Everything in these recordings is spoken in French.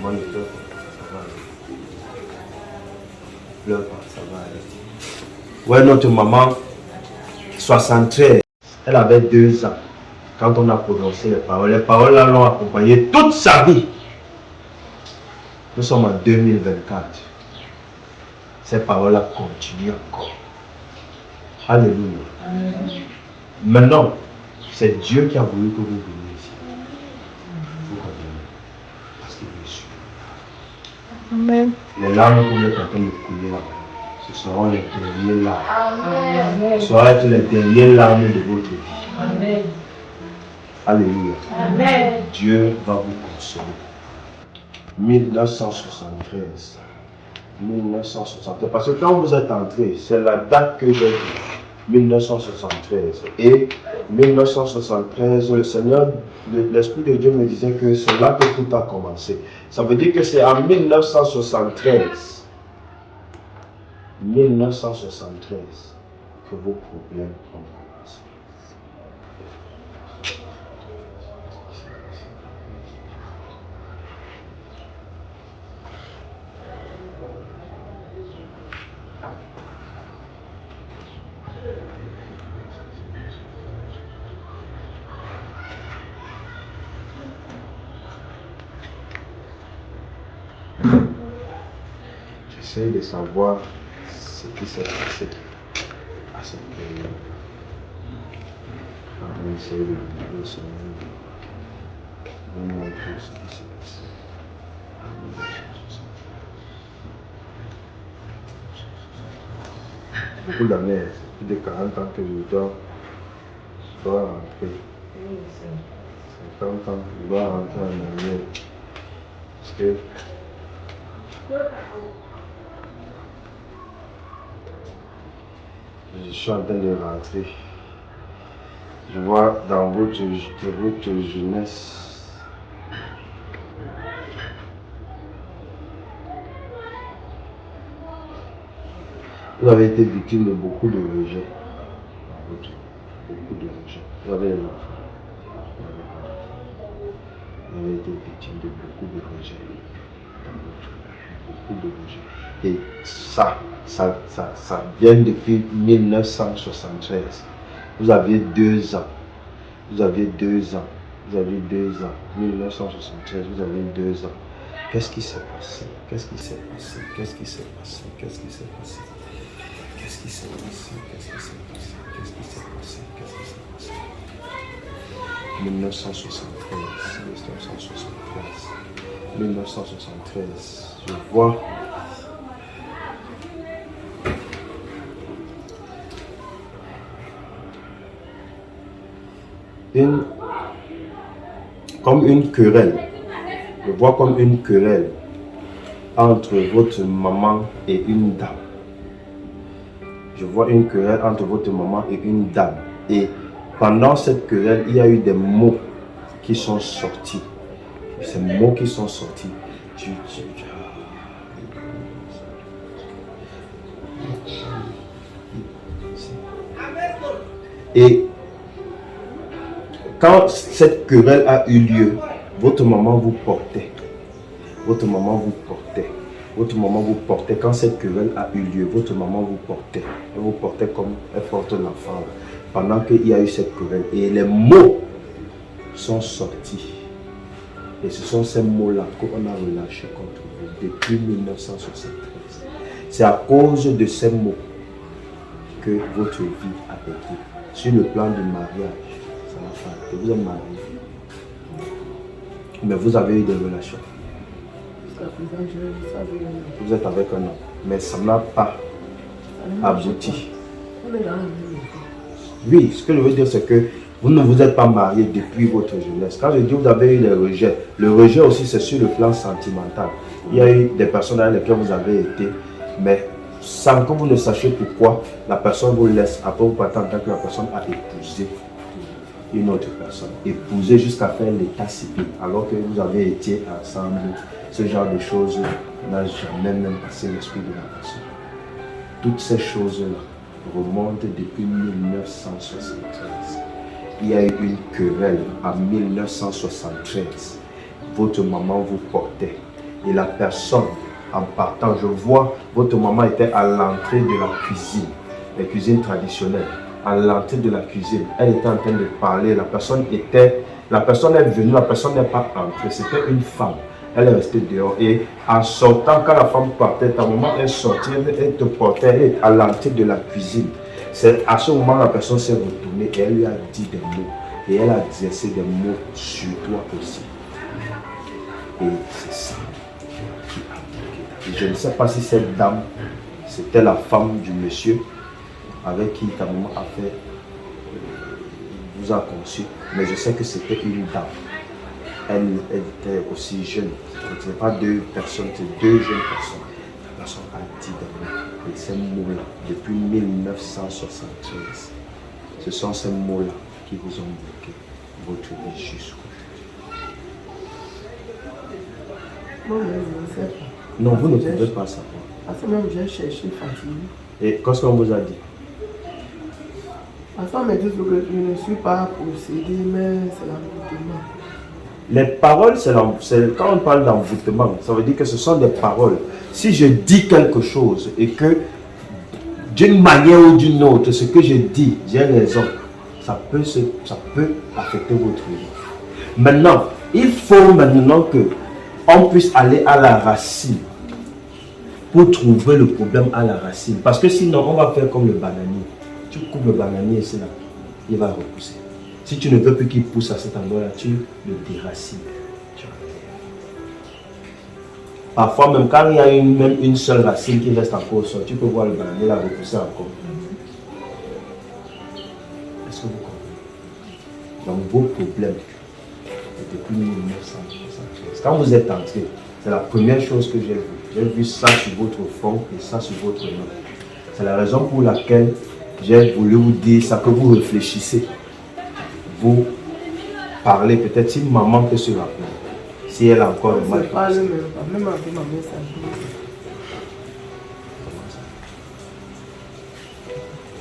Maman ne pleure pas, ça va aller. Pleure pas, ça va aller. Ouais, notre maman, 73, elle avait 2 ans quand on a prononcé les paroles. Les paroles là l'ont accompagnée toute sa vie. Nous sommes en 2024. Ces paroles-là continuent encore. Alléluia. Maintenant, c'est Dieu qui a voulu que vous veniez ici. Vous revenez. Parce qu'il est sûr. Amen. Les larmes que vous êtes en train de couler là, ce seront les dernières larmes. Amen. Ce seront les dernières larmes de votre vie. Amen. Alléluia. Amen. Dieu va vous consoler. 1973. 1973. Parce que quand vous êtes entré, c'est la date que j'ai dit. 1973. Et 1973, le Seigneur, l'Esprit de Dieu me disait que c'est là que tout a commencé. Ça veut dire que c'est en 1973. 1973 que vos problèmes ont commencé. J'essaie de savoir ce qui s'est passé à cette période. On va essayer de vivre le Seigneur. On va montrer ce qui s'est passé. Beaucoup d'années, c'est plus de 40 ans que je dois rentrer. 50 ans que je dois rentrer en arrière. Parce que je suis en train de rentrer. Je vois dans votre jeunesse, vous avez été victime de beaucoup de rejets. Beaucoup de rejets. Vous avez les enfants. Vous avez été victime de beaucoup de rejets. Beaucoup de rejets. Et ça vient depuis 1973. Vous aviez 2 ans. Vous aviez 2 ans. Vous aviez 2 ans. 1973, vous avez 2 ans. Qu'est-ce qui s'est passé? Qu'est-ce qui s'est passé? Qu'est-ce qui s'est passé? Qu'est-ce qui s'est passé? Qu'est-ce qui s'est passé? Qu'est-ce qui s'est passé? Qu'est-ce qui s'est passé? Qu'est-ce qui s'est passé? 1973. 1973. 1973. Je vois. Comme une querelle. Je vois comme une querelle entre votre maman et une dame. Je vois une querelle entre votre maman et une dame. Et pendant cette querelle, il y a eu des mots qui sont sortis. Ces mots qui sont sortis. Et quand cette querelle a eu lieu, votre maman vous portait. Votre maman vous portait. Votre maman vous portait. Quand cette querelle a eu lieu, votre maman vous portait. Elle vous portait comme elle porte l'enfant. Pendant qu'il y a eu cette querelle. Et les mots sont sortis. Et ce sont ces mots-là qu'on a relâchés contre vous depuis 1973. C'est à cause de ces mots que votre vie a été. Sur le plan du mariage, ça n'a pas été. Vous êtes marié. Mais vous avez eu des relations. Vous êtes avec un homme. Mais ça n'a pas abouti. Oui, ce que je veux dire, c'est que vous ne vous êtes pas marié depuis votre jeunesse. Quand je dis que vous avez eu des rejets, le rejet aussi c'est sur le plan sentimental. Il y a eu des personnes avec lesquelles vous avez été, mais sans que vous ne sachiez pourquoi, la personne vous laisse. Après vous partez en tant que la personne a épousé une autre personne. Épousé jusqu'à faire l'état civil, alors que vous avez été ensemble. Ce genre de choses n'a jamais même passé l'esprit de la personne. Toutes ces choses-là remontent depuis 1973. Il y a eu une querelle en 1973. Votre maman vous portait. Et la personne, en partant, je vois, votre maman était à l'entrée de la cuisine, la cuisine traditionnelle. À l'entrée de la cuisine, elle était en train de parler. La personne est venue, la personne n'est pas entrée. C'était une femme. Elle est restée dehors. Et en sortant, quand la femme partait, ta maman est sortie, elle te portait, elle est à l'entrée de la cuisine. C'est à ce moment la personne s'est retournée et elle lui a dit des mots. Et elle a exercé des mots sur toi aussi. Et c'est ça qui a bloqué. Et je ne sais pas si cette dame, c'était la femme du monsieur avec qui ta maman a fait, vous a conçu. Mais je sais que c'était une dame. Elle était aussi jeune. Ce n'est pas deux personnes, c'est deux jeunes personnes. La personne a dit des mots. Et ces mots-là, depuis 1973, ce sont ces mots-là qui vous ont bloqué votre vie jusqu'au Non, mais je ne sais pas. Non, vous ne pouvez pas savoir. Parce que même j'ai cherché Fatih. Et qu'est-ce qu'on vous a dit? Parce qu'on me dit que je ne suis pas possédée, mais c'est l'envoûtement. Les paroles, quand on parle d'envoûtement, ça veut dire que ce sont des paroles. Si je dis quelque chose et que d'une manière ou d'une autre, ce que je dis, j'ai raison, ça peut affecter votre vie. Maintenant, il faut maintenant que on puisse aller à la racine pour trouver le problème à la racine. Parce que sinon, on va faire comme le bananier. Tu coupes le bananier et c'est là, il va repousser. Si tu ne veux plus qu'il pousse à cet endroit-là, tu le déracines. Parfois, même quand il y a même une seule racine qui reste encore au sol, tu peux voir le bananier la repousser encore. Est-ce que vous comprenez? Donc, vos problèmes, depuis 1973. Quand vous êtes entré, c'est la première chose que j'ai vue. J'ai vu ça sur votre front et ça sur votre nom. C'est la raison pour laquelle j'ai voulu vous dire ça, que vous réfléchissez. Vous parlez, peut-être si maman peut se rappeler. Si elle a encore le mal. Je ne parle même pas, même avec ma mère, ça joue.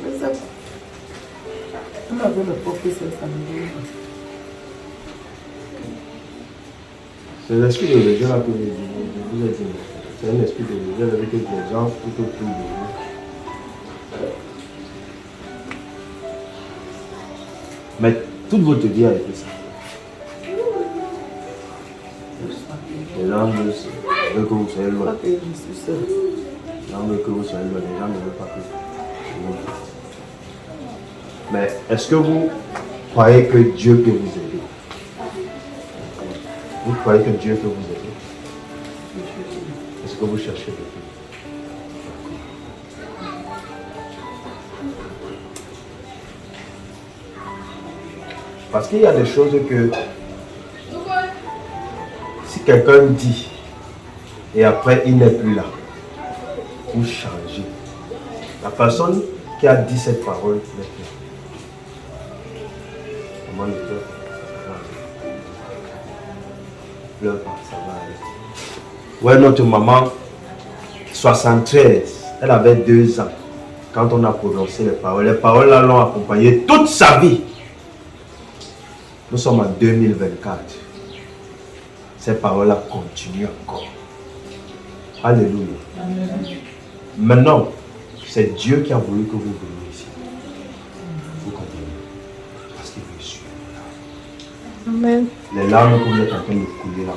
Mais ça, même avec le propre, ça me joue. C'est l'esprit de religion là que je vous ai dit. C'est un esprit de religion avec les gens tout autour de vous. Mais toute votre vie a été ça. Les gens veulent que vous soyez loin. Je suis seule. Les gens veulent que vous soyez loin. Les gens ne veulent pas que vous. Mais est-ce que vous croyez que Dieu peut vous aider? Vous croyez que Dieu peut vous aider? Est-ce que vous cherchez Dieu? Parce qu'il y a des choses que si quelqu'un dit et après il n'est plus là, vous changez. La personne qui a dit cette parole n'est plus là. Comment le cœur? Pleure pas, ça va aller. Ouais, notre maman, 73, elle avait 2 ans quand on a prononcé les paroles. Les paroles là l'ont accompagnée toute sa vie. Nous sommes en 2024. Ces paroles-là continuent encore. Alléluia. Amen. Maintenant, c'est Dieu qui a voulu que vous veniez ici. Vous comprenez? Parce qu'il veut suivre. Amen. Les larmes que vous êtes en train de couler là,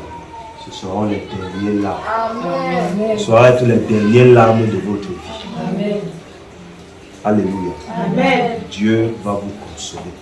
ce seront les dernières larmes. Amen. Ce seront les dernières larmes de votre vie. Amen. Alléluia. Amen. Dieu va vous consoler.